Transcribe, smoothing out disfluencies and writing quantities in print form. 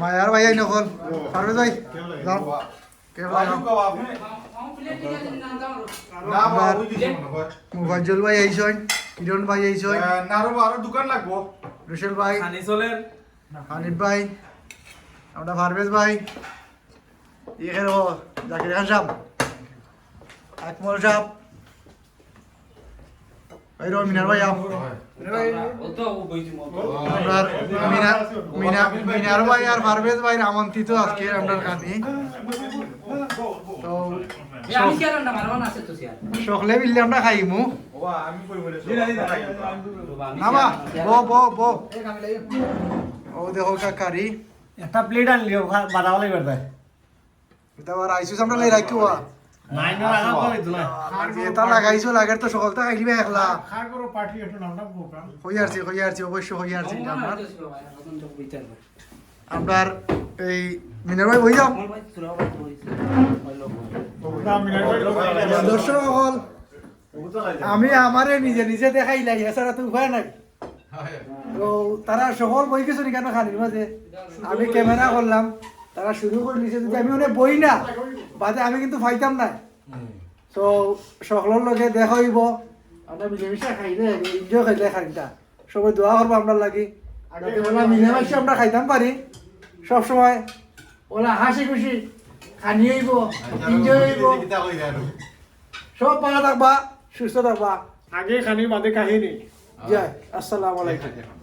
মায়ার ভাই আই নকল পারবে ভাই যাও কে ভাই মুফাজ্জল ভাই আইছন কিরণ ভাই আইছন আরো দোকান লাগবো রুশেল ভাই খানিসলের হানিফ ভাই আমরা পারভেজ ভাই ইয়ের ও জাকির খান সাহেব আকমল সাহেব ভাই মিনার ভাই আও আপনার মিনার ভাই আর পারভেজ ভাই আমন্ত্রিত আজকে আপনার কাছে তো সকলে মিললে আমরা খাইমু নামা বো ও দেখো কাকারি একটা প্লেট আনলিও বাদাও লাগবে তাই এটা আর আইসুস আমরা লাই রাখিও নাই না আগা করে তো না এটা লাগাইছো লাগার তো সকলটা খাইলিবে একলা খার করো পার্টি একটু নামটা প্রোগ্রাম হইয়ারছি অবশ্যই হইয়ারছি আপনার এই মিনার ভাই বই যাও দর্শক সকল আমি আমারে নিজে নিজে দেখাই লাই এছাড়া তো উপায় নাই তো তারা সকল বই কিছু কেন খানির মাঝে আমি ক্যামেরা করলাম তারা শুরু করে নিছে যদি আমি অনেক বই না বাদে আমি কিন্তু ফাইতাম না তো সকলের লগে দেখা হইব আমরা মিলেমিশে খাইলে এনজয় খাইলে খানিটা সবাই দোয়া করবো আপনার লাগি যাতে ওলা মিলেমিশে আমরা খাইতাম পারি সবসময় ওলা হাসি খুশি খানি হইব এনজয় হইব সব ভালো থাকবা সুস্থ থাকবা আগে খানি বাদে কাহিনী জয় আসসালামু আলাইকুম